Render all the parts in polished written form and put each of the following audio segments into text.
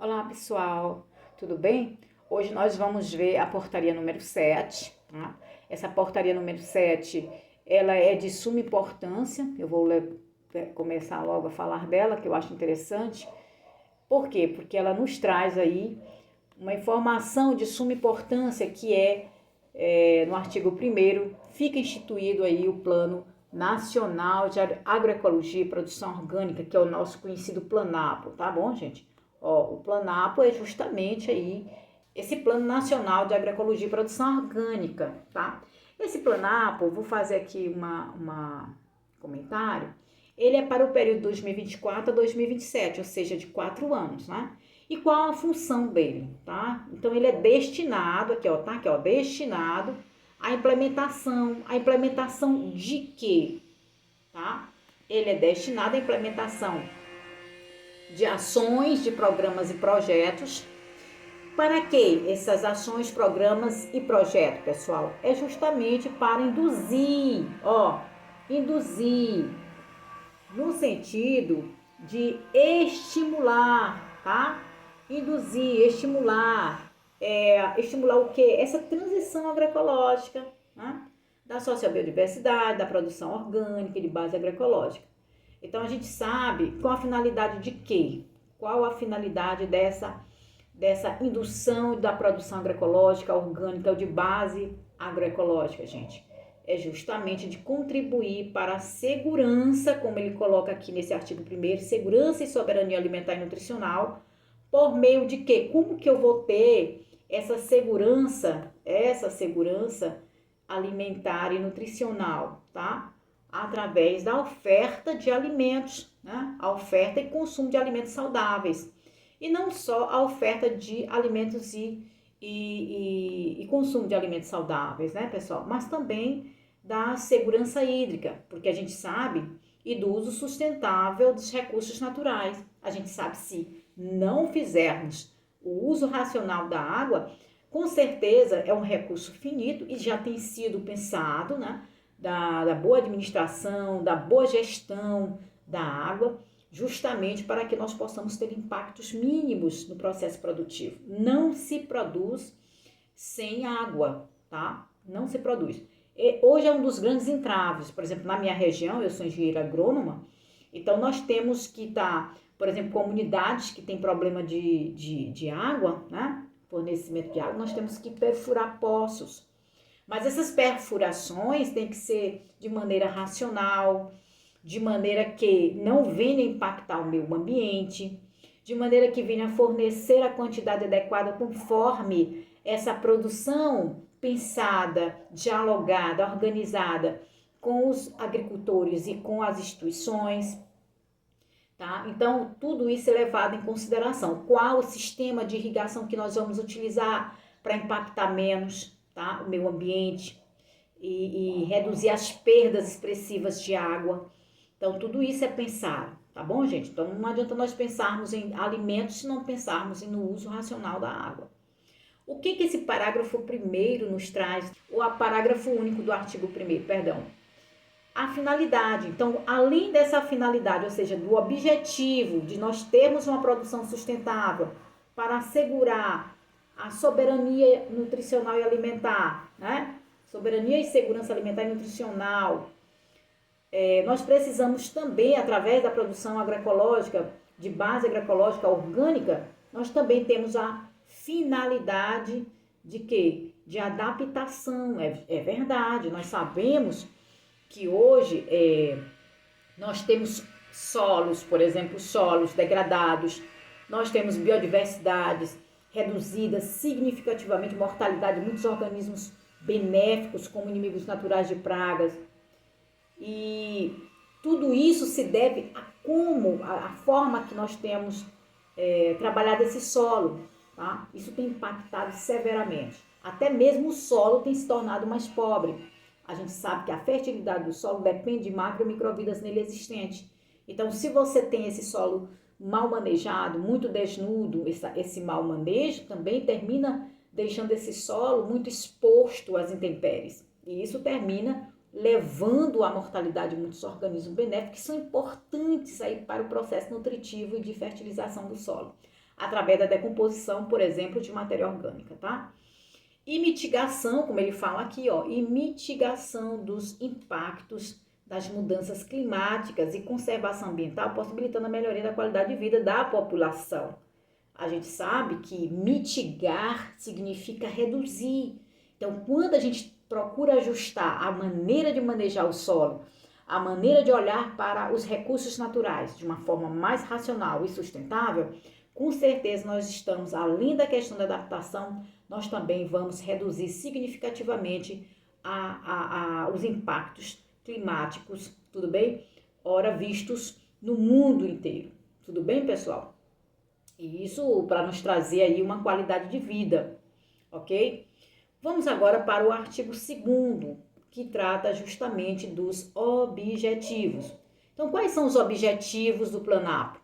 Olá pessoal, tudo bem? Hoje nós vamos ver a portaria número 7, tá? Essa portaria número 7, ela é de suma importância, eu vou começar logo a falar dela, que eu acho interessante. Por quê? Porque ela nos traz aí uma informação de suma importância que no artigo 1º, fica instituído aí o Plano Nacional de Agroecologia e Produção Orgânica, que é o nosso conhecido PLANAPO, tá bom, gente? O PLANAPO é justamente aí esse Plano Nacional de Agroecologia e Produção Orgânica, tá? Esse PLANAPO, vou fazer aqui uma comentário, ele é para o período 2024 a 2027, ou seja, de 4 anos, né? E qual a função dele, tá? Então, ele é destinado, aqui ó, tá? Aqui ó, destinado à implementação de quê? Tá? Ele é destinado à implementação de ações, de programas e projetos. Para que essas ações, programas e projetos, pessoal? É justamente para induzir no sentido de estimular, tá? Induzir, estimular o quê? Essa transição agroecológica, né? Da sociobiodiversidade, da produção orgânica e de base agroecológica. Então a gente sabe com a finalidade de quê? Qual a finalidade dessa indução da produção agroecológica, orgânica ou de base agroecológica, gente? É justamente de contribuir para a segurança, como ele coloca aqui nesse artigo 1º, segurança e soberania alimentar e nutricional, por meio de quê? Como que eu vou ter essa segurança alimentar e nutricional, tá? Através da oferta de alimentos, né? A oferta e consumo de alimentos saudáveis. E não só a oferta de alimentos e consumo de alimentos saudáveis, né, pessoal? Mas também da segurança hídrica, porque a gente sabe, e do uso sustentável dos recursos naturais. A gente sabe, se não fizermos o uso racional da água, com certeza é um recurso finito e já tem sido pensado, né, da boa administração, da boa gestão da água, justamente para que nós possamos ter impactos mínimos no processo produtivo. Não se produz sem água, tá? Não se produz. Hoje é um dos grandes entraves, por exemplo, na minha região, eu sou engenheira agrônoma, então nós temos que estar, por exemplo, comunidades que têm problema de água, né? Fornecimento de água, nós temos que perfurar poços. Mas essas perfurações têm que ser de maneira racional, de maneira que não venha impactar o meio ambiente, de maneira que venha fornecer a quantidade adequada conforme essa produção pensada, dialogada, organizada com os agricultores e com as instituições, tá? Então, tudo isso é levado em consideração. Qual o sistema de irrigação que nós vamos utilizar para impactar menos, tá? O meio ambiente e reduzir as perdas expressivas de água. Então, tudo isso é pensado, tá bom, gente? Então, não adianta nós pensarmos em alimentos se não pensarmos no uso racional da água. O que esse parágrafo 1º nos traz? O parágrafo único do artigo 1º, perdão. A finalidade. Então, além dessa finalidade, ou seja, do objetivo de nós termos uma produção sustentável para assegurar a soberania nutricional e alimentar, né? Soberania e segurança alimentar e nutricional, nós precisamos também, através da produção agroecológica, de base agroecológica orgânica, nós também temos a finalidade de quê? De adaptação. É verdade, nós sabemos que hoje nós temos solos, por exemplo, solos degradados, nós temos biodiversidades reduzidas significativamente, mortalidade de muitos organismos benéficos como inimigos naturais de pragas. E tudo isso se deve a forma que nós temos trabalhado esse solo, tá? Isso tem impactado severamente. Até mesmo o solo tem se tornado mais pobre. A gente sabe que a fertilidade do solo depende de macro e microvidas nele existentes. Então, se você tem esse solo mal manejado, muito desnudo, esse mau manejo também termina deixando esse solo muito exposto às intempéries. E isso termina levando à mortalidade de muitos organismos benéficos que são importantes aí para o processo nutritivo e de fertilização do solo. através da decomposição, por exemplo, de matéria orgânica, tá? E mitigação, como ele fala aqui, ó, e mitigação dos impactos das mudanças climáticas e conservação ambiental, possibilitando a melhoria da qualidade de vida da população. A gente sabe que mitigar significa reduzir. Então, quando a gente procura ajustar a maneira de manejar o solo, a maneira de olhar para os recursos naturais de uma forma mais racional e sustentável, com certeza nós estamos, além da questão da adaptação, nós também vamos reduzir significativamente os impactos climáticos, tudo bem? Ora vistos no mundo inteiro, tudo bem, pessoal? E isso para nos trazer aí uma qualidade de vida, ok? Vamos agora para o artigo 2º, que trata justamente dos objetivos. Então, quais são os objetivos do Planalto?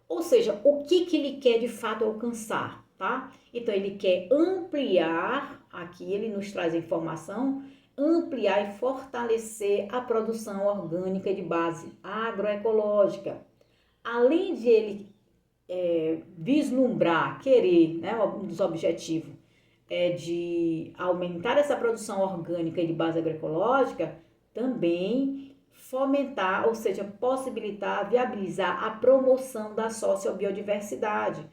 Ou seja, o que ele quer de fato alcançar, tá? Então, ele quer ampliar, aqui ele nos traz a informação, ampliar e fortalecer a produção orgânica de base agroecológica. Além de ele vislumbrar, querer, né, um dos objetivos é de aumentar essa produção orgânica de base agroecológica, também fomentar, ou seja, possibilitar, viabilizar a promoção da sociobiodiversidade,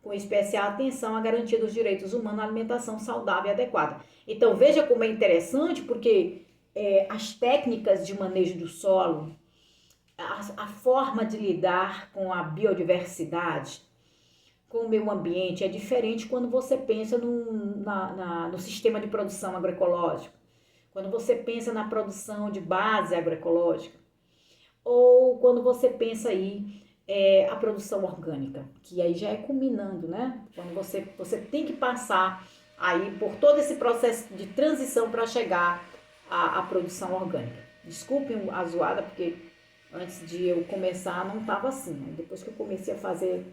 com especial atenção à garantia dos direitos humanos à alimentação saudável e adequada. Então, veja como é interessante, porque as técnicas de manejo do solo, a forma de lidar com a biodiversidade, com o meio ambiente, é diferente quando você pensa no sistema de produção agroecológica, quando você pensa na produção de base agroecológica, ou quando você pensa aí a produção orgânica, que aí já é culminando, né? Quando você tem que passar aí por todo esse processo de transição para chegar à produção orgânica. Desculpem a zoada, porque antes de eu começar não estava assim, né? Depois que eu comecei a fazer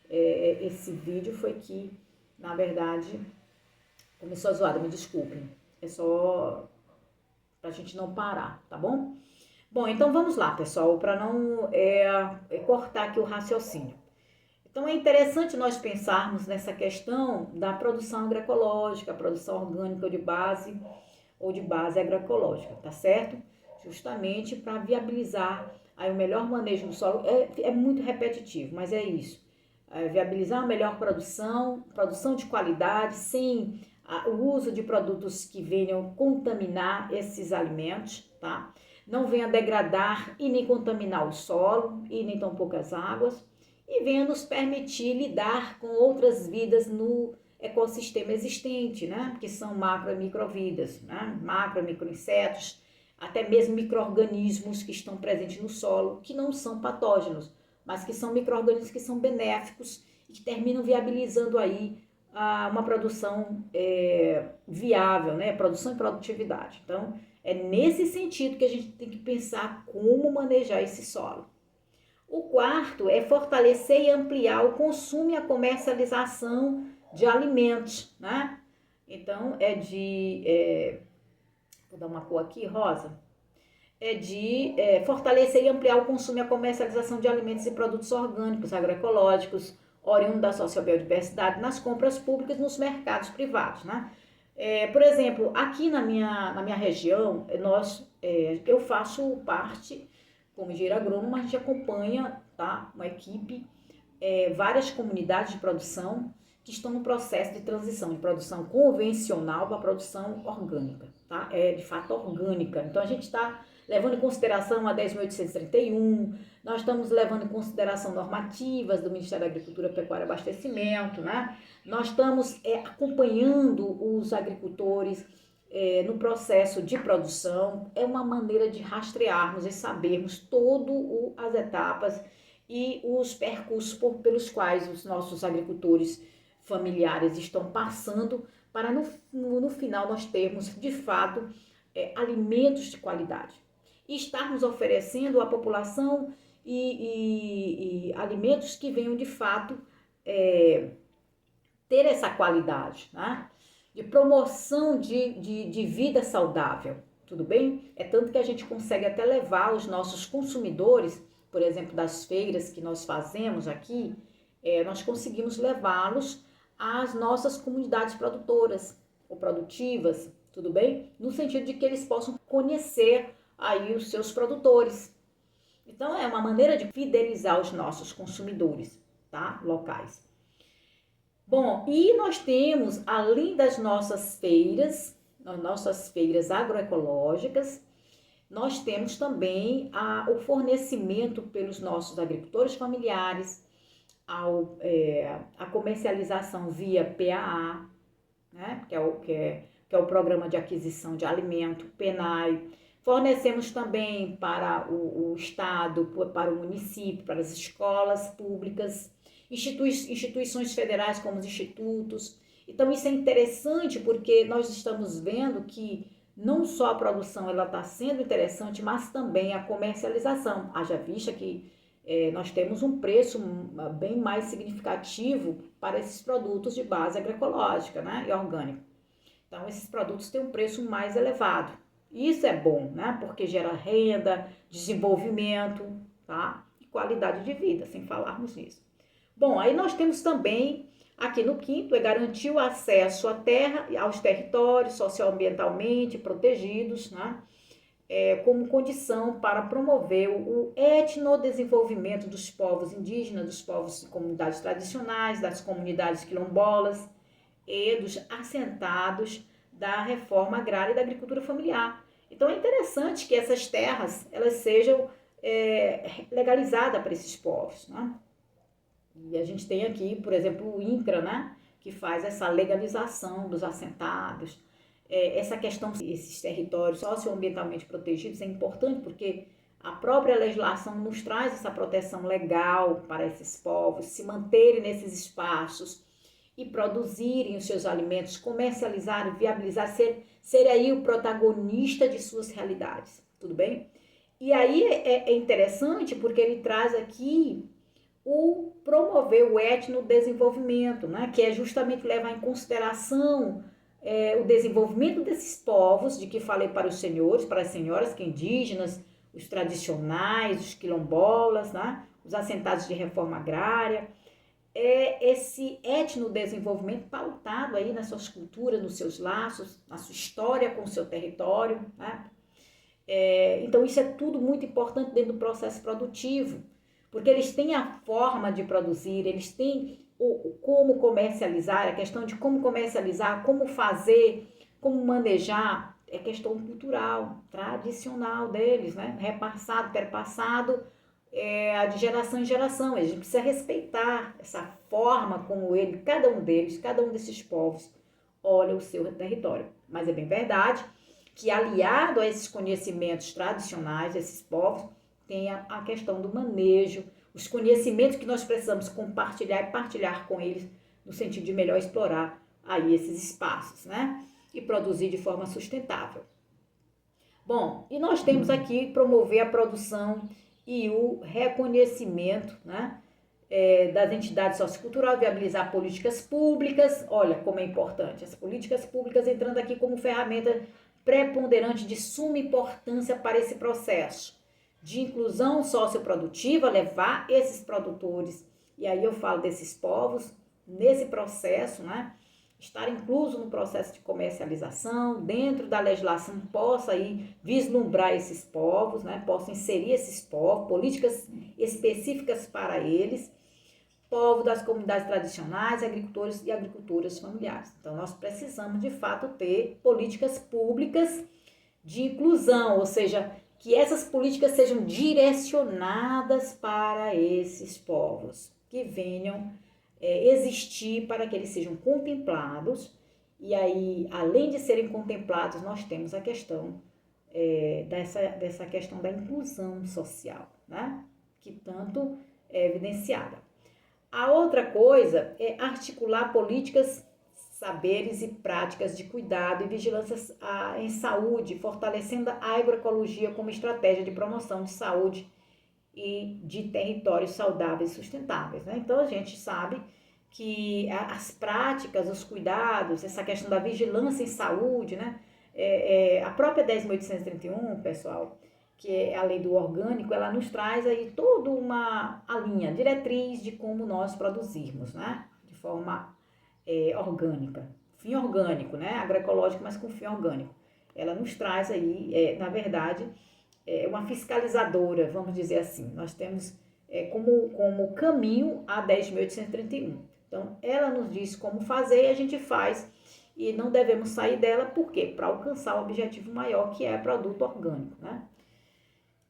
esse vídeo foi que, na verdade, começou a zoada, me desculpem. É só pra gente não parar, tá bom? Bom, então vamos lá, pessoal, para não cortar aqui o raciocínio. Então é interessante nós pensarmos nessa questão da produção agroecológica, produção orgânica ou de base agroecológica, tá certo? Justamente para viabilizar aí o melhor manejo do solo. É muito repetitivo, mas é isso. Viabilizar a melhor produção de qualidade, sem o uso de produtos que venham contaminar esses alimentos, tá? Não venha degradar e nem contaminar o solo e nem tampouco as águas, e venha nos permitir lidar com outras vidas no ecossistema existente, né? Que são macro e microvidas, né? Macro e microinsetos, até mesmo micro-organismos que estão presentes no solo, que não são patógenos, mas que são micro-organismos que são benéficos e que terminam viabilizando aí uma produção viável, né? Produção e produtividade. Então, é nesse sentido que a gente tem que pensar como manejar esse solo. O quarto é fortalecer e ampliar o consumo e a comercialização de alimentos, né? Então, vou dar uma cor aqui, rosa, fortalecer e ampliar o consumo e a comercialização de alimentos e produtos orgânicos, agroecológicos, oriundos da sociobiodiversidade, nas compras públicas nos mercados privados, né? Por exemplo, aqui na minha região, eu faço parte, como engenheiro agrônomo, a gente acompanha, tá, uma equipe, várias comunidades de produção que estão no processo de transição de produção convencional para produção orgânica, tá? De fato orgânica. Então a gente está levando em consideração a 10.831, nós estamos levando em consideração normativas do Ministério da Agricultura, Pecuária e Abastecimento, né? Nós estamos acompanhando os agricultores no processo de produção. É uma maneira de rastrearmos e sabermos todas as etapas e os percursos pelos quais os nossos agricultores familiares estão passando para no final nós termos de fato alimentos de qualidade e estarmos oferecendo à população e alimentos que venham de fato ter essa qualidade, né? De promoção de vida saudável, tudo bem? É tanto que a gente consegue até levar os nossos consumidores, por exemplo, das feiras que nós fazemos aqui, nós conseguimos levá-los às nossas comunidades produtoras ou produtivas, tudo bem? No sentido de que eles possam conhecer aí os seus produtores. Então, é uma maneira de fidelizar os nossos consumidores, tá? Locais. Bom, e nós temos, além das nossas feiras agroecológicas, nós temos também o fornecimento pelos nossos agricultores familiares, a comercialização via PAA, né, que é o Programa de Aquisição de Alimento, PENAI. Fornecemos também para o Estado, para o município, para as escolas públicas, instituições federais como os institutos. Então isso é interessante porque nós estamos vendo que não só a produção está sendo interessante, mas também a comercialização. Haja vista que nós temos um preço bem mais significativo para esses produtos de base agroecológica, né, e orgânica. Então esses produtos têm um preço mais elevado. Isso é bom, né, porque gera renda, desenvolvimento, tá, e qualidade de vida, sem falarmos nisso. Bom, aí nós temos também, aqui no quinto, garantir o acesso à terra e aos territórios socioambientalmente protegidos, né? Como condição para promover o etnodesenvolvimento dos povos indígenas, dos povos de comunidades tradicionais, das comunidades quilombolas e dos assentados da reforma agrária e da agricultura familiar. Então é interessante que essas terras elas sejam legalizadas para esses povos, né? E a gente tem aqui, por exemplo, o INCRA, né, que faz essa legalização dos assentados. Essa questão, esses territórios socioambientalmente protegidos é importante porque a própria legislação nos traz essa proteção legal para esses povos se manterem nesses espaços e produzirem os seus alimentos, comercializarem, viabilizar, ser aí o protagonista de suas realidades, tudo bem? E aí é interessante porque ele traz aqui o promover o etnodesenvolvimento, né, que é justamente levar em consideração o desenvolvimento desses povos, de que falei para os senhores, para as senhoras, que indígenas, os tradicionais, os quilombolas, né, os assentados de reforma agrária, esse etnodesenvolvimento pautado aí nas suas culturas, nos seus laços, na sua história com o seu território, né? Então isso é tudo muito importante dentro do processo produtivo, porque eles têm a forma de produzir, eles têm como comercializar, a questão de como comercializar, como fazer, como manejar, é questão cultural, tradicional deles, né? Repassado, perpassado, de geração em geração. A gente precisa respeitar essa forma como cada um deles, cada um desses povos olha o seu território. Mas é bem verdade que aliado a esses conhecimentos tradicionais desses povos, tem a questão do manejo, os conhecimentos que nós precisamos compartilhar e partilhar com eles, no sentido de melhor explorar aí esses espaços, né? E produzir de forma sustentável. Bom, e nós temos aqui promover a produção e o reconhecimento, né, das entidades socioculturais, viabilizar políticas públicas. Olha como é importante, as políticas públicas entrando aqui como ferramenta preponderante de suma importância para esse processo de inclusão socioprodutiva, levar esses produtores, e aí eu falo desses povos, nesse processo, né, estar incluso no processo de comercialização, dentro da legislação possa aí vislumbrar esses povos, né, possa inserir esses povos, políticas específicas para eles, povo das comunidades tradicionais, agricultores e agricultoras familiares. Então nós precisamos de fato ter políticas públicas de inclusão, ou seja, que essas políticas sejam direcionadas para esses povos, que venham existir para que eles sejam contemplados. E aí, além de serem contemplados, nós temos a questão dessa questão da inclusão social, né? Que tanto é evidenciada. A outra coisa é articular políticas, saberes e práticas de cuidado e vigilância em saúde, fortalecendo a agroecologia como estratégia de promoção de saúde e de territórios saudáveis e sustentáveis, né? Então a gente sabe que as práticas, os cuidados, essa questão da vigilância em saúde, né? A própria 10.831, pessoal, que é a lei do orgânico, ela nos traz aí toda a linha, diretriz de como nós produzirmos, né? De forma orgânica, fim orgânico, né? Agroecológico, mas com fim orgânico. Ela nos traz aí, na verdade, uma fiscalizadora, vamos dizer assim. Nós temos como caminho a 10.831. Então, ela nos diz como fazer e a gente faz. E não devemos sair dela, por quê? Para alcançar o objetivo maior, que é produto orgânico, né?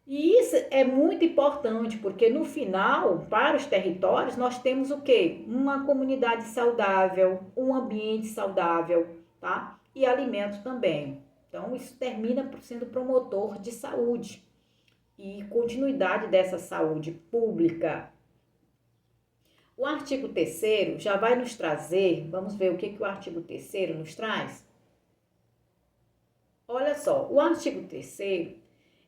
E isso é muito importante, porque no final, para os territórios, nós temos o quê? Uma comunidade saudável, um ambiente saudável, tá? E alimento também. Então, isso termina sendo promotor de saúde e continuidade dessa saúde pública. O artigo 3º já vai nos trazer, vamos ver o que o artigo 3º nos traz? Olha só, o artigo 3º,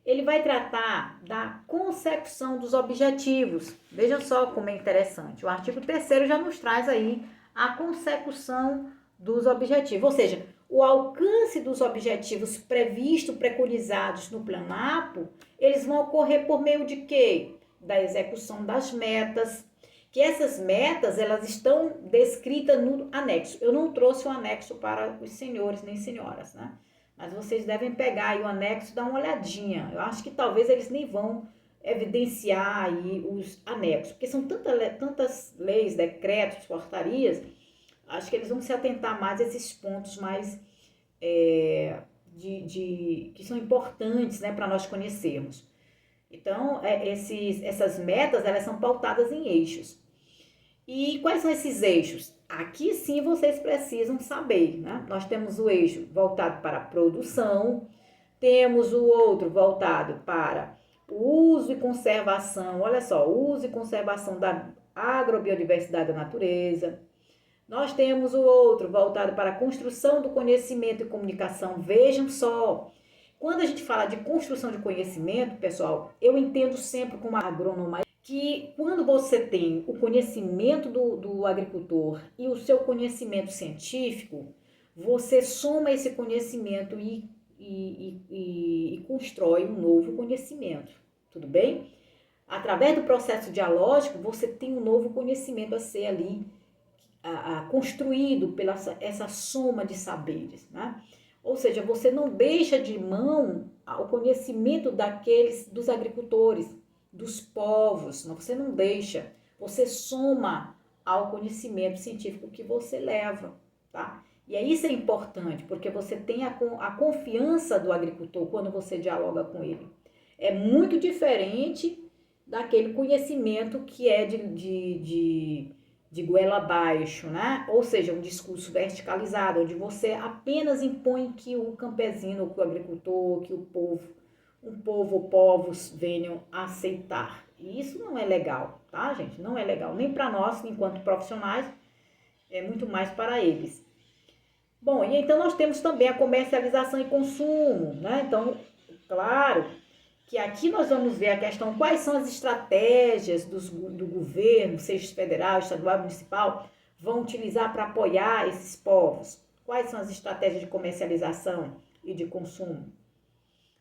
ele vai tratar da consecução dos objetivos. Veja só como é interessante. O artigo 3º já nos traz aí a consecução dos objetivos, ou seja, o alcance dos objetivos previstos, preconizados no Planapo, eles vão ocorrer por meio de quê? Da execução das metas, que essas metas, elas estão descritas no anexo. Eu não trouxe o anexo para os senhores nem senhoras, né? Mas vocês devem pegar aí o anexo e dar uma olhadinha. Eu acho que talvez eles nem vão evidenciar aí os anexos, porque são tantas leis, decretos, portarias, acho que eles vão se atentar mais a esses pontos mais que são importantes, né, para nós conhecermos. Então, essas metas, elas são pautadas em eixos. E quais são esses eixos? Aqui sim vocês precisam saber, né? Nós temos o eixo voltado para a produção, temos o outro voltado para o uso e conservação, olha só, uso e conservação da agrobiodiversidade da natureza. Nós temos o outro voltado para a construção do conhecimento e comunicação. Vejam só, quando a gente fala de construção de conhecimento, pessoal, eu entendo sempre como agrônoma que quando você tem o conhecimento do agricultor e o seu conhecimento científico, você soma esse conhecimento e constrói um novo conhecimento, tudo bem? Através do processo dialógico, você tem um novo conhecimento a ser ali construído pela essa soma de saberes, né? Ou seja, você não deixa de mão o conhecimento dos agricultores, dos povos, você não deixa, você soma ao conhecimento científico que você leva, tá? E aí isso é importante, porque você tem a confiança do agricultor quando você dialoga com ele. É muito diferente daquele conhecimento que é de goela abaixo, né? Ou seja, um discurso verticalizado, onde você apenas impõe que o campesino, que o agricultor, que o povo ou povos venham a aceitar. E isso não é legal, tá, gente? Não é legal, nem para nós, enquanto profissionais, é muito mais para eles. Bom, e então nós temos também a comercialização e consumo, né? Então, claro que aqui nós vamos ver a questão, quais são as estratégias do governo, seja federal, estadual, municipal, vão utilizar para apoiar esses povos. Quais são as estratégias de comercialização e de consumo?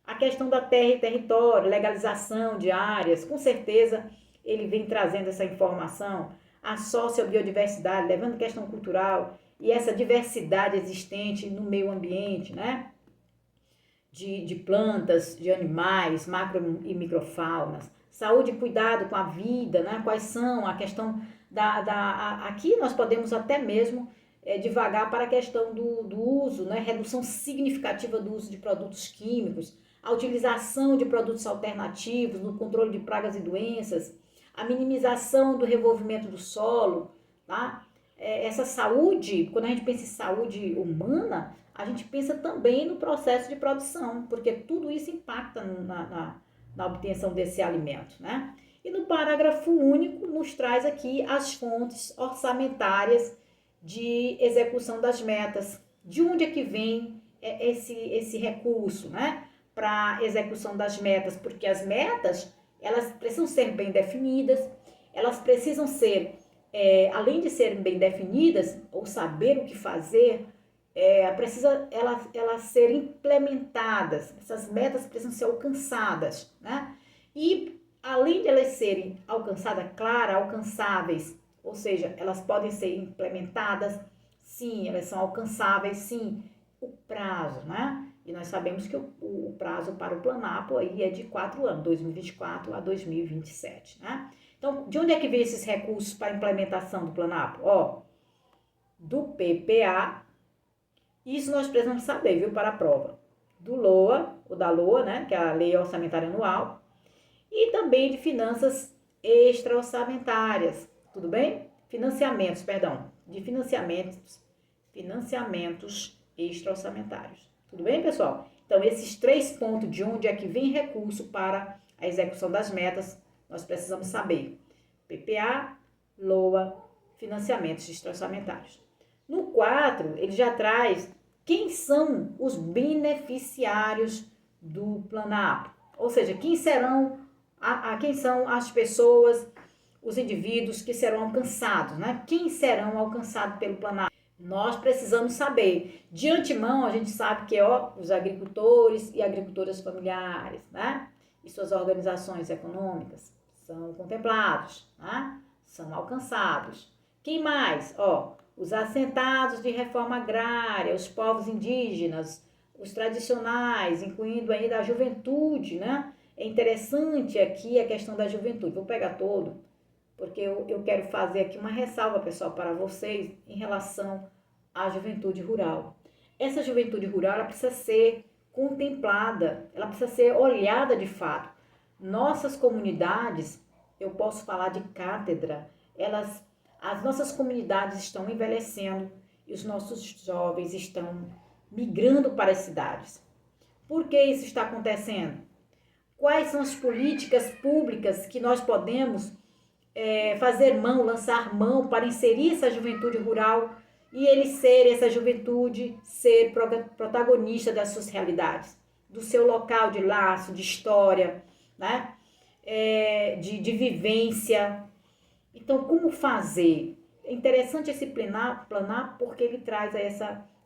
A questão da terra e território, legalização de áreas, com certeza ele vem trazendo essa informação, a sociobiodiversidade, levando questão cultural e essa diversidade existente no meio ambiente, né? De plantas, de animais, macro e microfaunas, saúde e cuidado com a vida, né? Quais são a questão aqui nós podemos até mesmo divagar para a questão do uso, né? Redução significativa do uso de produtos químicos, a utilização de produtos alternativos no controle de pragas e doenças, a minimização do revolvimento do solo, tá? Essa saúde, quando a gente pensa em saúde humana, a gente pensa também no processo de produção, porque tudo isso impacta na obtenção desse alimento, né? E no parágrafo único nos traz aqui as fontes orçamentárias de execução das metas. De onde é que vem esse recurso, né? Para execução das metas, porque as metas, elas precisam ser bem definidas, elas precisam ser, além de serem bem definidas, ou saber o que fazer, precisa elas serem implementadas, essas metas precisam ser alcançadas, né? E além de elas serem alcançadas, claro, alcançáveis, ou seja, elas podem ser implementadas, sim, elas são alcançáveis, sim, o prazo, né? E nós sabemos que o prazo para o Planapo aí é de 4 anos, 2024 a 2027, né? Então, de onde é que vem esses recursos para a implementação do Planapo? Ó, do PPA, isso nós precisamos saber, viu, para a prova. Do LOA, o da LOA, né, que é a Lei Orçamentária Anual, e também de finanças extra-orçamentárias, tudo bem? Financiamentos, perdão, de financiamentos extra-orçamentários. Tudo bem, pessoal? Então, esses 3 pontos de onde é que vem recurso para a execução das metas, nós precisamos saber. PPA, LOA, financiamentos extra-orçamentários. No 4, ele já traz quem são os beneficiários do Planapo, ou seja, quem são as pessoas, os indivíduos que serão alcançados, né? Quem serão alcançados pelo Planapo? Nós precisamos saber. De antemão, a gente sabe que os agricultores e agricultoras familiares, né? E suas organizações econômicas são contemplados, né? São alcançados. Quem mais? Os assentados de reforma agrária, os povos indígenas, os tradicionais, incluindo ainda a juventude, né? É interessante aqui a questão da juventude. Vou pegar todo, porque eu quero fazer aqui uma ressalva, pessoal, para vocês em relação à juventude rural. Essa juventude rural, ela precisa ser contemplada, ela precisa ser olhada de fato. Nossas comunidades, eu posso falar de cátedra, as nossas comunidades estão envelhecendo e os nossos jovens estão migrando para as cidades. Por que isso está acontecendo? Quais são as políticas públicas que nós podemos lançar mão para inserir essa juventude rural e essa juventude ser protagonista das suas realidades, do seu local de laço, de história, né? De vivência. Então, como fazer? É interessante esse planar porque ele traz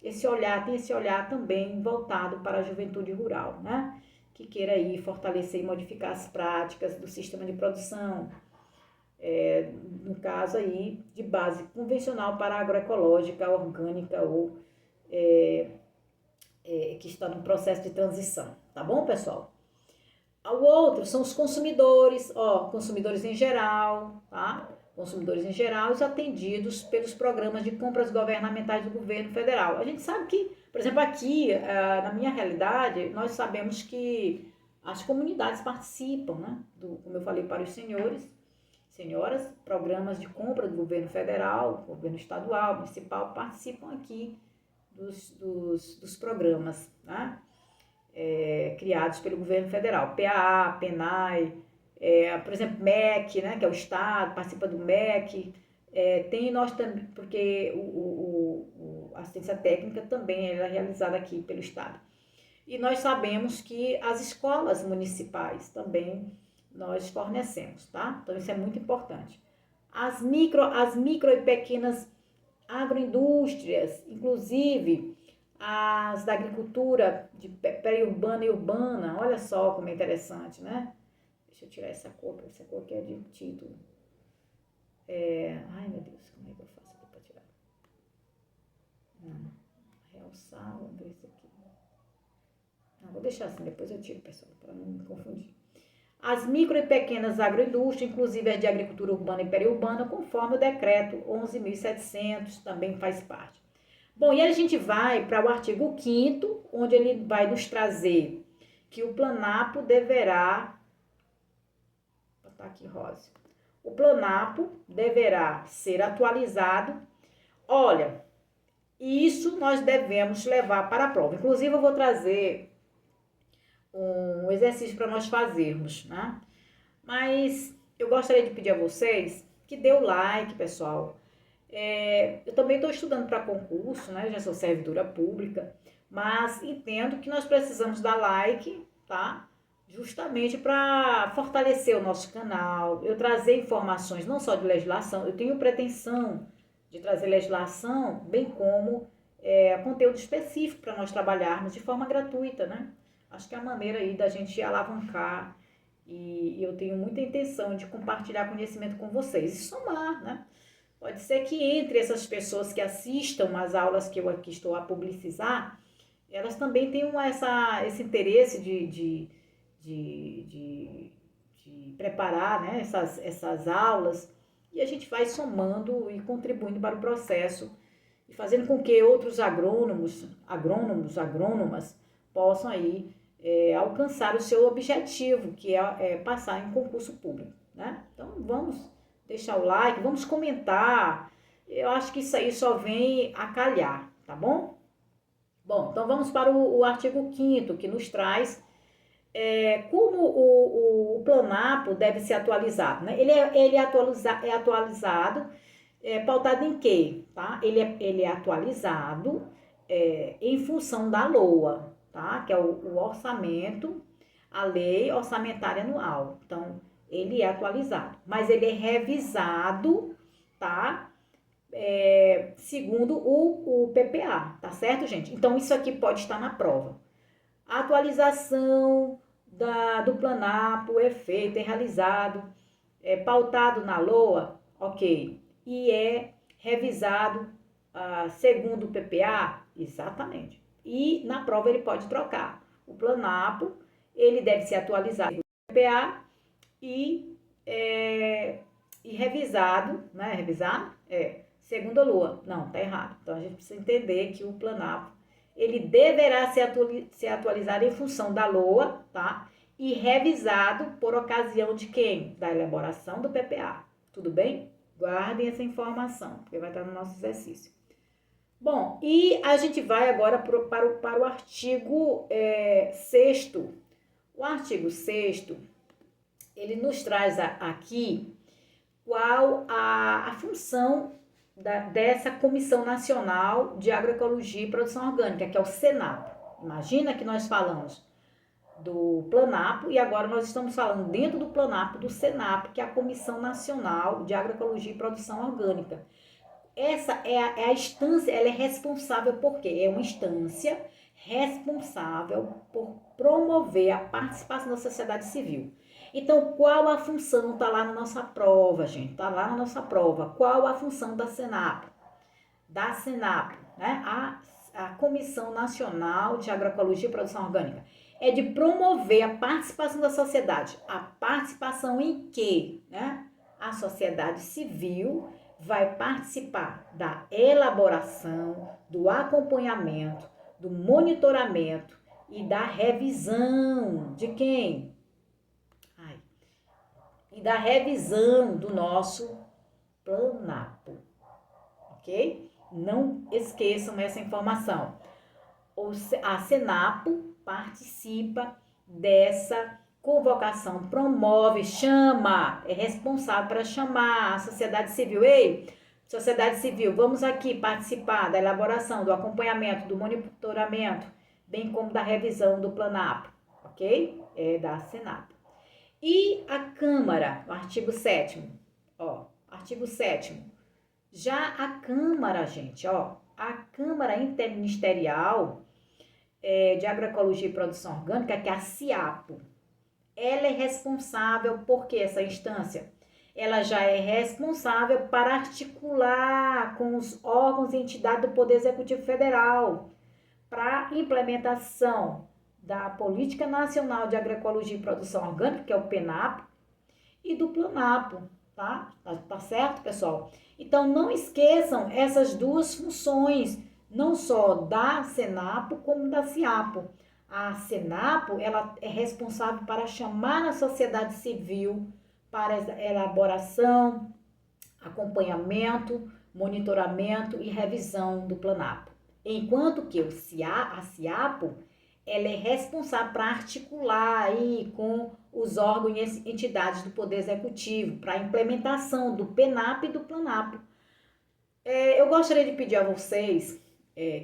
esse olhar também voltado para a juventude rural, né? Que queira aí fortalecer e modificar as práticas do sistema de produção, no caso aí de base convencional para a agroecológica, orgânica ou que está no processo de transição, tá bom, pessoal? O outro são os consumidores, consumidores em geral, tá? Consumidores em geral, os atendidos pelos programas de compras governamentais do governo federal. A gente sabe que, por exemplo, aqui, na minha realidade, nós sabemos que as comunidades participam, né? Como eu falei para os senhoras, programas de compra do governo federal, governo estadual, municipal, participam aqui dos programas, né? Criados pelo governo federal, PAA, PENAI, por exemplo, MEC, né, que é o Estado, participa do MEC, tem nós também, porque a assistência técnica também é realizada aqui pelo Estado. E nós sabemos que as escolas municipais também nós fornecemos, tá? Então isso é muito importante. As micro e pequenas agroindústrias, inclusive as da agricultura de periurbana e urbana, olha só como é interessante, né? Deixa eu tirar essa cor aqui é de título. Ai, meu Deus, como é que eu faço aqui para tirar? Realçar, vamos ver isso aqui. Não, vou deixar assim, depois eu tiro, pessoal, para não me confundir. As micro e pequenas agroindústrias, inclusive as de agricultura urbana e periurbana, conforme o decreto 11.700, também faz parte. Bom, e aí a gente vai para o artigo 5º, onde ele vai nos trazer que o Planapo deverá... Vou botar aqui, Rosa. O Planapo deverá ser atualizado. Olha, isso nós devemos levar para a prova. Inclusive, eu vou trazer um exercício para nós fazermos, né? Mas eu gostaria de pedir a vocês que dê o like, pessoal. Eu também estou estudando para concurso, né? Eu já sou servidora pública, mas entendo que nós precisamos dar like, tá? Justamente para fortalecer o nosso canal, eu trazer informações não só de legislação, eu tenho pretensão de trazer legislação, bem como conteúdo específico para nós trabalharmos de forma gratuita, né? Acho que é a maneira aí da gente alavancar e eu tenho muita intenção de compartilhar conhecimento com vocês e somar, né? Pode ser que entre essas pessoas que assistam às aulas que eu aqui estou a publicizar, elas também tenham esse interesse de preparar, né, essas aulas, e a gente vai somando e contribuindo para o processo e fazendo com que outros agrônomas possam aí alcançar o seu objetivo, que é passar em concurso público, né? Então vamos deixar o like, vamos comentar. Eu acho que isso aí só vem a calhar, tá bom? Bom, então vamos para o artigo 5º, que nos traz como o Planapo deve ser atualizado, né? Ele é atualizado, pautado em quê? Tá? Ele é atualizado em função da LOA, tá? Que é o orçamento, a lei orçamentária anual. Então, ele é atualizado, mas ele é revisado, tá? Segundo o PPA, tá certo, gente? Então, isso aqui pode estar na prova. A atualização do Planapo é feito, é realizado, pautado na LOA, ok, e é revisado segundo o PPA, exatamente. E na prova ele pode trocar. O Planapo, ele deve ser atualizado segundo o PPA e revisado, né? Revisado? Segundo a LOA. Não, tá errado. Então a gente precisa entender que o Planapo ele deverá ser atualizado em função da LOA, tá? E revisado por ocasião de quem? Da elaboração do PPA. Tudo bem? Guardem essa informação, porque vai estar no nosso exercício. Bom, e a gente vai agora para o artigo 6º. O artigo 6º, ele nos traz aqui qual a função dessa Comissão Nacional de Agroecologia e Produção Orgânica, que é o Senapo. Imagina que nós falamos do Planapo e agora nós estamos falando dentro do Planapo do Senapo, que é a Comissão Nacional de Agroecologia e Produção Orgânica. Essa é a instância, ela é responsável por quê? É uma instância responsável por promover a participação da sociedade civil. Então, qual a função? Está lá na nossa prova, gente. Está lá na nossa prova. Qual a função da Senapo? Da Senapo, né? A Comissão Nacional de Agroecologia e Produção Orgânica. É de promover a participação da sociedade. A participação em quê? Né? A sociedade civil vai participar da elaboração, do acompanhamento, do monitoramento e da revisão de quem? E da revisão do nosso Planapo, ok? Não esqueçam essa informação. A Senapo participa dessa convocação, promove, chama, é responsável para chamar a sociedade civil. Ei, sociedade civil, vamos aqui participar da elaboração, do acompanhamento, do monitoramento, bem como da revisão do Planapo, ok? É da Senapo. E a Câmara, o artigo 7º, artigo 7º, já a Câmara, gente, a Câmara Interministerial de Agroecologia e Produção Orgânica, que é a CIAPO, ela é responsável, porque essa instância, ela já é responsável para articular com os órgãos e entidades do Poder Executivo Federal para implementação da Política Nacional de Agroecologia e Produção Orgânica, que é o PENAP, e do Planapo, tá? Tá certo, pessoal? Então, não esqueçam essas duas funções, não só da Senapo, como da CIAPO. A Senapo, ela é responsável para chamar a sociedade civil para elaboração, acompanhamento, monitoramento e revisão do Planapo. Enquanto que a CIAPO, ela é responsável para articular aí com os órgãos e entidades do Poder Executivo para a implementação do PENAP e do Planapo. Eu gostaria de pedir a vocês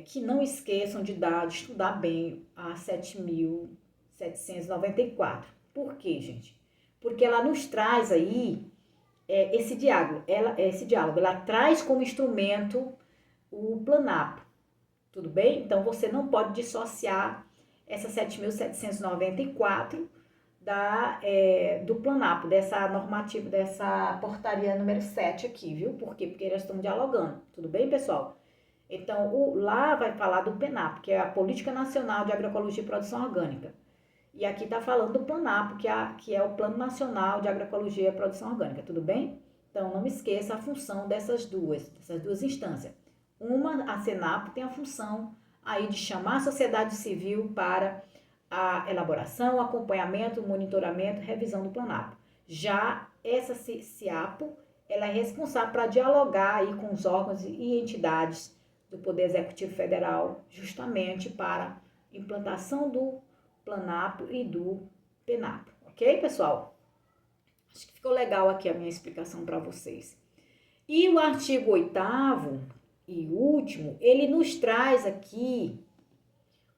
que não esqueçam de estudar bem a 7.794. Por quê, gente? Porque ela nos traz aí esse diálogo. Ela traz como instrumento o Planapo. tudo bem? Então, você não pode dissociar essa 7.794 do Planap, dessa normativa, dessa portaria número 7 aqui, viu? Por quê? Porque elas estão dialogando, tudo bem, pessoal? Então, lá vai falar do PENAP, que é a Política Nacional de Agroecologia e Produção Orgânica. E aqui está falando do PLANAP, que é o Plano Nacional de Agroecologia e Produção Orgânica, tudo bem? Então, não me esqueça a função dessas duas instâncias. A SENAP tem a função aí de chamar a sociedade civil para a elaboração, acompanhamento, monitoramento, revisão do PLANAP. Já essa CIAPO, ela é responsável para dialogar aí com os órgãos e entidades do Poder Executivo Federal, justamente para implantação do Planap e do PENAP, ok, pessoal? Acho que ficou legal aqui a minha explicação para vocês. E o artigo 8º e último, ele nos traz aqui,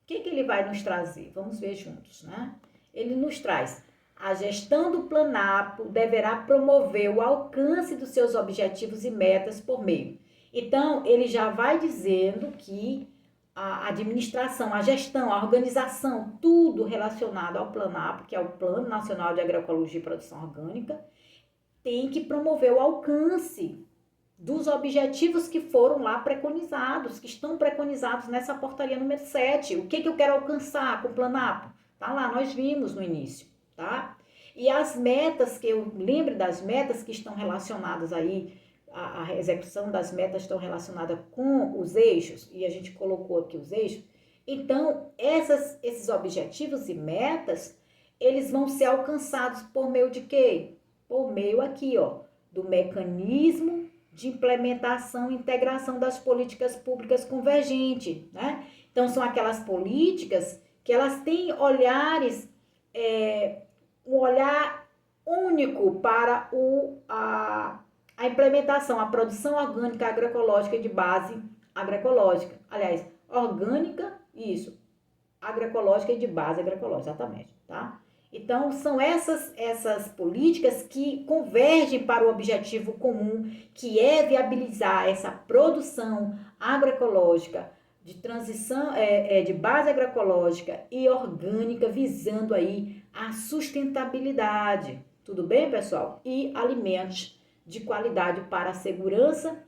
o que ele vai nos trazer? Vamos ver juntos, né? Ele nos traz, a gestão do Planap deverá promover o alcance dos seus objetivos e metas por meio. Então, ele já vai dizendo que a administração, a gestão, a organização, tudo relacionado ao Planap, que é o Plano Nacional de Agroecologia e Produção Orgânica, tem que promover o alcance dos objetivos que foram lá preconizados, que estão preconizados nessa portaria número 7. O que eu quero alcançar com o Planap? Tá lá, nós vimos no início, tá? E as metas, que eu lembro das metas que estão relacionadas aí, a execução das metas estão relacionadas com os eixos, e a gente colocou aqui os eixos. Então, esses objetivos e metas, eles vão ser alcançados por meio de quê? Por meio aqui, ó, do mecanismo de implementação e integração das políticas públicas convergentes, né? Então, são aquelas políticas que elas têm olhares, um olhar único para a implementação, a produção orgânica agroecológica de base agroecológica. Aliás, orgânica, isso, agroecológica e de base agroecológica, exatamente, tá? Então, são essas políticas que convergem para o objetivo comum, que é viabilizar essa produção agroecológica de transição, de base agroecológica e orgânica, visando aí a sustentabilidade. Tudo bem, pessoal? E alimentos de qualidade para a segurança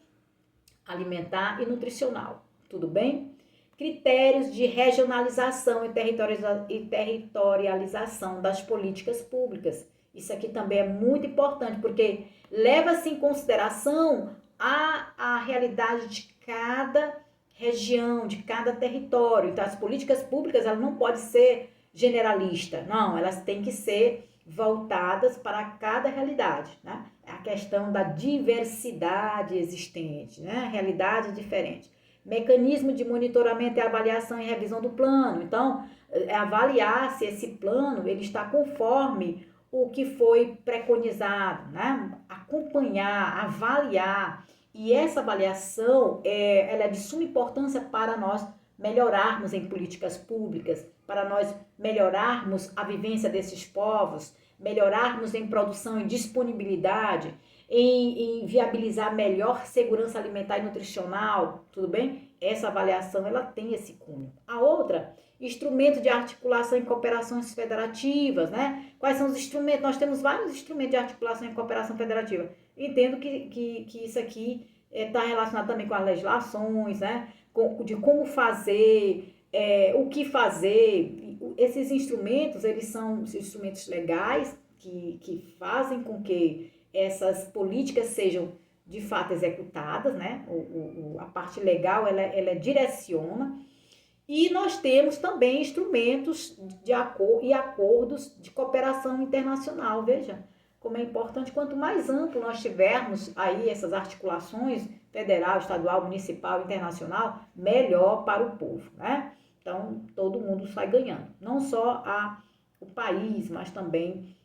alimentar e nutricional. Tudo bem? Critérios de regionalização e territorialização das políticas públicas. Isso aqui também é muito importante, porque leva-se em consideração a realidade de cada região, de cada território. Então, as políticas públicas, elas não podem ser generalistas, não, elas têm que ser voltadas para cada realidade, né? A questão da diversidade existente, né? Realidade diferente. Mecanismo de monitoramento e avaliação e revisão do plano. Então, avaliar se esse plano ele está conforme o que foi preconizado, né? Acompanhar, avaliar. E essa avaliação, ela é de suma importância para nós melhorarmos em políticas públicas, para nós melhorarmos a vivência desses povos, melhorarmos em produção e disponibilidade, em viabilizar melhor segurança alimentar e nutricional, tudo bem? Essa avaliação, ela tem esse cunho. A outra, instrumento de articulação em cooperações federativas, né? Quais são os instrumentos? Nós temos vários instrumentos de articulação em cooperação federativa. Entendo que isso aqui está relacionado também com as legislações, né? De como fazer, o que fazer. Esses instrumentos, eles são instrumentos legais que fazem com que essas políticas sejam de fato executadas, né? A parte legal, ela direciona. E nós temos também instrumentos e acordos de cooperação internacional, veja como é importante, quanto mais amplo nós tivermos aí essas articulações federal, estadual, municipal, internacional, melhor para o povo, né? Então, todo mundo sai ganhando. Não só o país, mas também,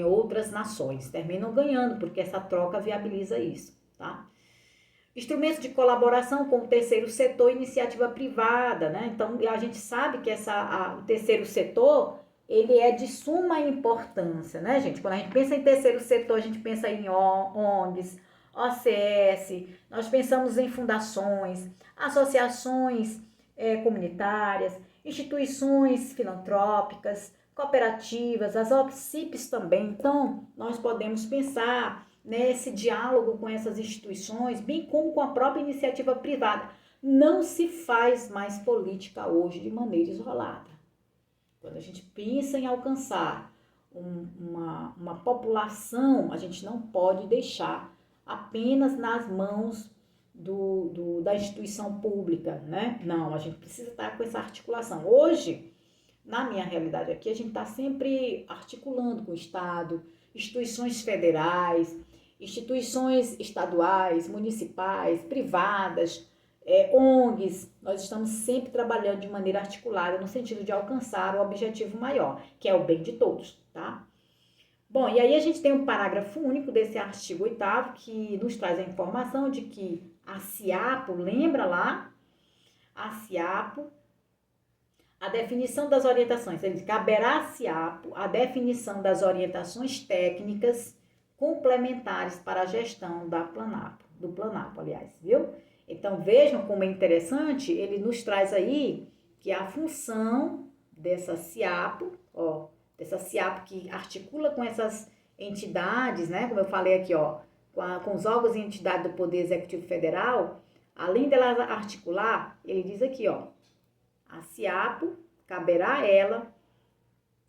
outras nações terminam ganhando, porque essa troca viabiliza isso, tá? Instrumentos de colaboração com o terceiro setor e iniciativa privada, né? Então, a gente sabe que o terceiro setor, ele é de suma importância, né, gente? Quando a gente pensa em terceiro setor, a gente pensa em ONGs, OCS, nós pensamos em fundações, associações comunitárias, instituições filantrópicas, cooperativas, as OPCIPs também. Então, nós podemos pensar nesse diálogo com essas instituições, bem como com a própria iniciativa privada. Não se faz mais política hoje de maneira isolada. Quando a gente pensa em alcançar uma população, a gente não pode deixar apenas nas mãos da instituição pública, né? Não, a gente precisa estar com essa articulação. Hoje, na minha realidade aqui, a gente está sempre articulando com o Estado, instituições federais, instituições estaduais, municipais, privadas, ONGs. Nós estamos sempre trabalhando de maneira articulada no sentido de alcançar o objetivo maior, que é o bem de todos, tá? Bom, e aí a gente tem um parágrafo único desse artigo 8º que nos traz a informação de que a CIAPO, lembra lá? A CIAPO, a definição das orientações, caberá à CIAPO a definição das orientações técnicas complementares para a gestão do Planapo, aliás, viu? Então, vejam como é interessante, ele nos traz aí que a função dessa CIAPO, dessa CIAPO que articula com essas entidades, né? Como eu falei aqui, com os órgãos e entidades do Poder Executivo Federal, além dela articular, ele diz aqui, a CIAPO caberá a ela,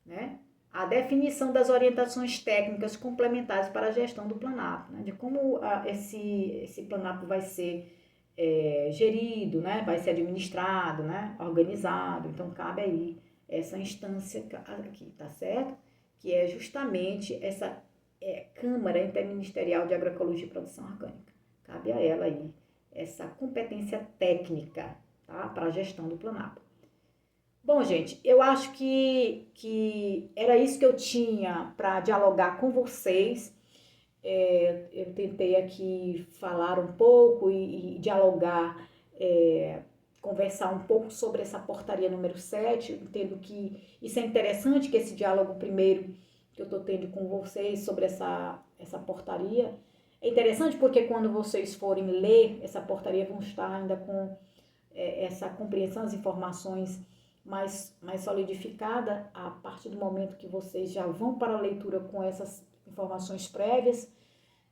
né, a definição das orientações técnicas complementares para a gestão do Planapo, né, de como esse Planapo vai ser gerido, né, vai ser administrado, né, organizado. Então, cabe aí essa instância aqui, tá certo? Que é justamente essa Câmara Interministerial de Agroecologia e Produção Orgânica. Cabe a ela aí essa competência técnica, tá, para a gestão do Planapo. Bom, gente, eu acho que era isso que eu tinha para dialogar com vocês. Eu tentei aqui falar um pouco e dialogar, conversar um pouco sobre essa portaria número 7. Eu entendo que isso é interessante, que esse diálogo primeiro que eu estou tendo com vocês sobre essa portaria é interessante porque quando vocês forem ler essa portaria vão estar ainda com essa compreensão, as informações mais solidificada a partir do momento que vocês já vão para a leitura com essas informações prévias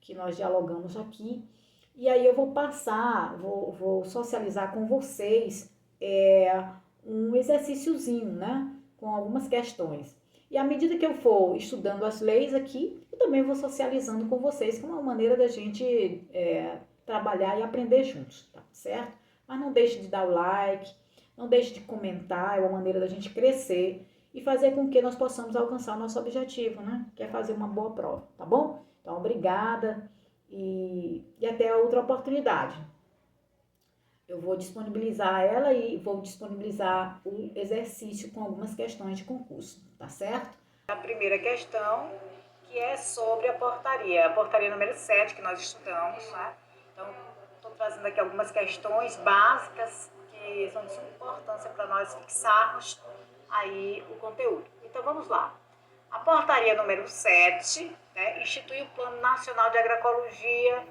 que nós dialogamos aqui. E aí eu vou passar, vou socializar com vocês um exercíciozinho, né, com algumas questões. E à medida que eu for estudando as leis aqui, eu também vou socializando com vocês, que é uma maneira da gente trabalhar e aprender juntos, tá certo? Mas não deixe de dar o like, não deixe de comentar, é uma maneira da gente crescer e fazer com que nós possamos alcançar o nosso objetivo, né? Que é fazer uma boa prova, tá bom? Então, obrigada e até outra oportunidade. Eu vou disponibilizar ela e vou disponibilizar o exercício com algumas questões de concurso, tá certo? A primeira questão, que é sobre a portaria número 7 que nós estudamos, né? Então, estou trazendo aqui algumas questões básicas que são de suma importância para nós fixarmos aí o conteúdo. Então, vamos lá. A portaria número 7, né, institui o Plano Nacional de Agroecologia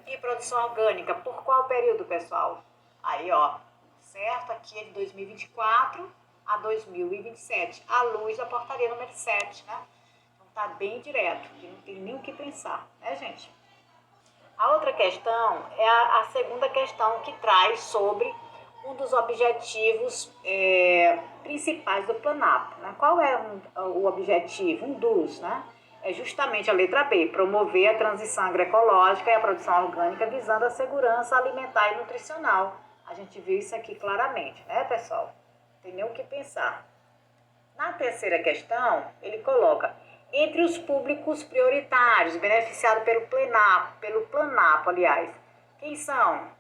e Produção Orgânica. Por qual período, pessoal? Aí, certo? Aqui é de 2024 a 2027, à luz da portaria número 7, né? Então, tá bem direto, não tem nem o que pensar, né, gente? A outra questão é a segunda questão, que traz sobre um dos objetivos principais do Planapo, né? Qual é o objetivo? Um dos, né? É justamente a letra B, promover a transição agroecológica e a produção orgânica visando a segurança alimentar e nutricional. A gente viu isso aqui claramente, né, pessoal? Não tem nem o que pensar. Na terceira questão, ele coloca: entre os públicos prioritários beneficiados pelo Planapo, aliás, quem são?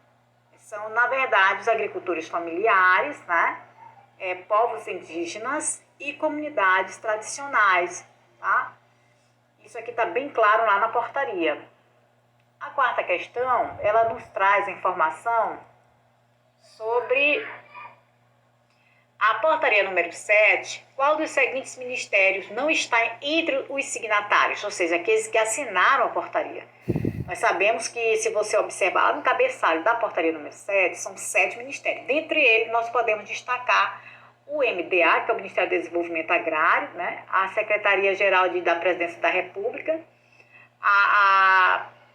São, na verdade, os agricultores familiares, né? Povos indígenas e comunidades tradicionais, tá? Isso aqui está bem claro lá na portaria. A quarta questão, ela nos traz a informação sobre a portaria número 7, qual dos seguintes ministérios não está entre os signatários, ou seja, aqueles que assinaram a portaria? Nós sabemos que, se você observar lá no cabeçalho da portaria número 7, são 7 ministérios. Dentre eles, nós podemos destacar o MDA, que é o Ministério do Desenvolvimento Agrário, né? A Secretaria-Geral da Presidência da República.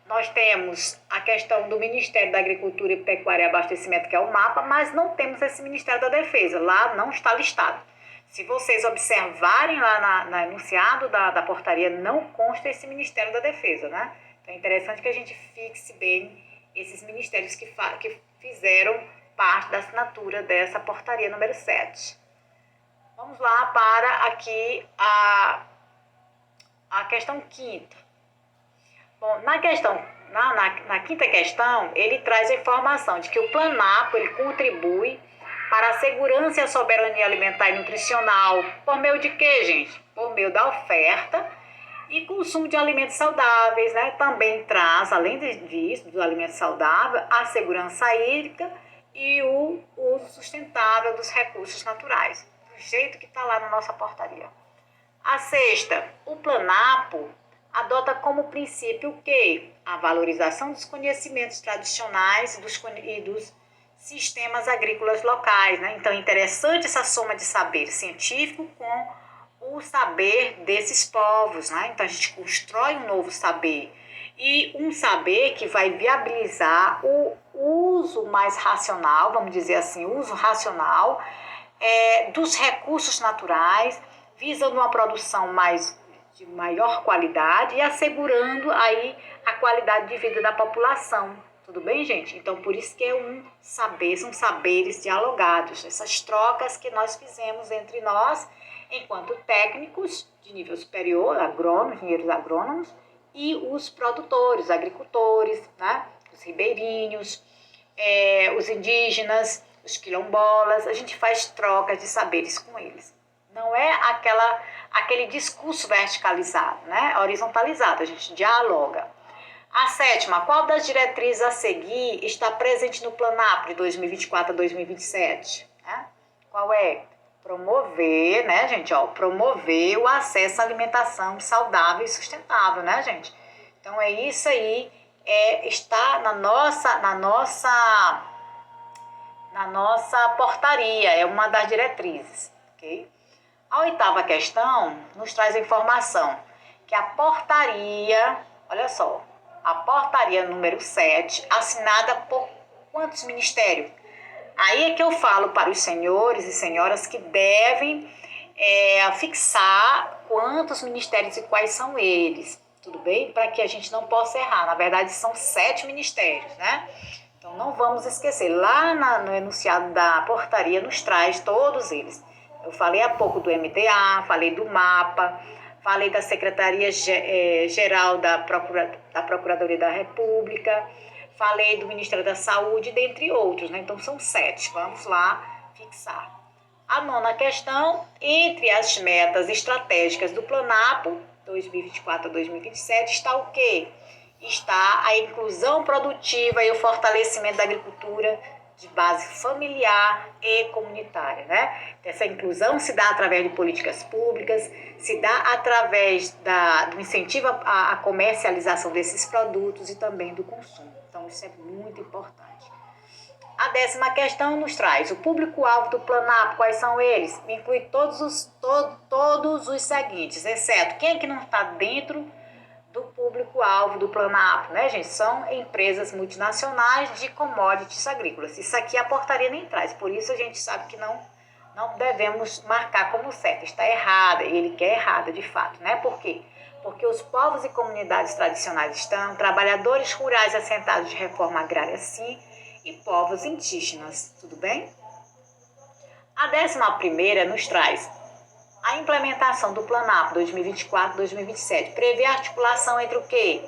Nós temos a questão do Ministério da Agricultura e Pecuária e Abastecimento, que é o MAPA, mas não temos esse Ministério da Defesa. Lá não está listado. Se vocês observarem lá no enunciado da portaria, não consta esse Ministério da Defesa, né? Então é interessante que a gente fixe bem esses ministérios que fizeram parte da assinatura dessa portaria número 7. Vamos lá para aqui a questão quinta. Bom, na quinta questão, ele traz a informação de que o Planapo ele contribui para a segurança e a soberania alimentar e nutricional. Por meio de quê, gente? Por meio da oferta e consumo de alimentos saudáveis, né? Também traz, além disso, do alimento saudável, a segurança hídrica e o uso sustentável dos recursos naturais, do jeito que está lá na nossa portaria. A sexta, o Planapo adota como princípio o quê? A valorização dos conhecimentos tradicionais e dos sistemas agrícolas locais, né? Então é interessante essa soma de saber científico com o saber desses povos, né? Então a gente constrói um novo saber e um saber que vai viabilizar o uso mais racional, vamos dizer assim, o uso racional dos recursos naturais, visando uma produção de maior qualidade e assegurando aí a qualidade de vida da população. Tudo bem, gente? Então, por isso que são saberes dialogados, essas trocas que nós fizemos entre nós, enquanto técnicos de nível superior, agrônomos, engenheiros agrônomos, e os produtores, agricultores, né? Os ribeirinhos, os indígenas, os quilombolas. A gente faz trocas de saberes com eles. Não é aquele discurso verticalizado, né? Horizontalizado, a gente dialoga. A sétima, qual das diretrizes a seguir está presente no Planapo de 2024 a 2027? Né? Qual é? Promover, né, gente? Promover o acesso à alimentação saudável e sustentável, né, gente? Então, é isso aí, está na nossa portaria, é uma das diretrizes, ok? A oitava questão nos traz a informação que a portaria, olha só, a portaria número 7, assinada por quantos ministérios? Aí é que eu falo para os senhores e senhoras que devem fixar quantos ministérios e quais são eles, tudo bem? Para que a gente não possa errar. Na verdade, são 7 ministérios, né? Então, não vamos esquecer. Lá no enunciado da portaria nos traz todos eles. Eu falei há pouco do MDA, falei do MAPA, falei da Secretaria-Geral da Procuradoria da República, falei do Ministério da Saúde, dentre outros, né? Então, são 7. Vamos lá fixar. A nona questão, entre as metas estratégicas do Planapo, 2024 a 2027, está o quê? Está a inclusão produtiva e o fortalecimento da agricultura de base familiar e comunitária, né? Essa inclusão se dá através de políticas públicas, se dá através do incentivo à comercialização desses produtos e também do consumo. Então, isso é muito importante. A 10ª questão nos traz o público-alvo do Planapo, quais são eles? Inclui todos os seguintes, exceto quem é que não está dentro do público-alvo do Planapo, né, gente? São empresas multinacionais de commodities agrícolas. Isso aqui a portaria nem traz, por isso a gente sabe que não devemos marcar como certo. Está errada, ele quer errada de fato, né? Por quê? Porque os povos e comunidades tradicionais estão, trabalhadores rurais assentados de reforma agrária sim, e povos indígenas, tudo bem? A 11ª nos traz a implementação do Planapo 2024-2027 prevê a articulação entre o quê?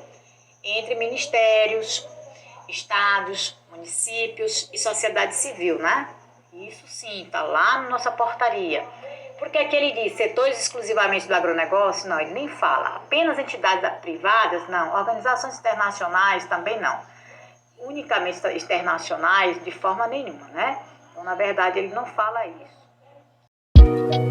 Entre ministérios, estados, municípios e sociedade civil, né? Isso sim, está lá na nossa portaria. Porque aqui ele diz setores exclusivamente do agronegócio? Não, ele nem fala. Apenas entidades privadas? Não. Organizações internacionais? Também não. Unicamente internacionais? De forma nenhuma, né? Então, na verdade, ele não fala isso.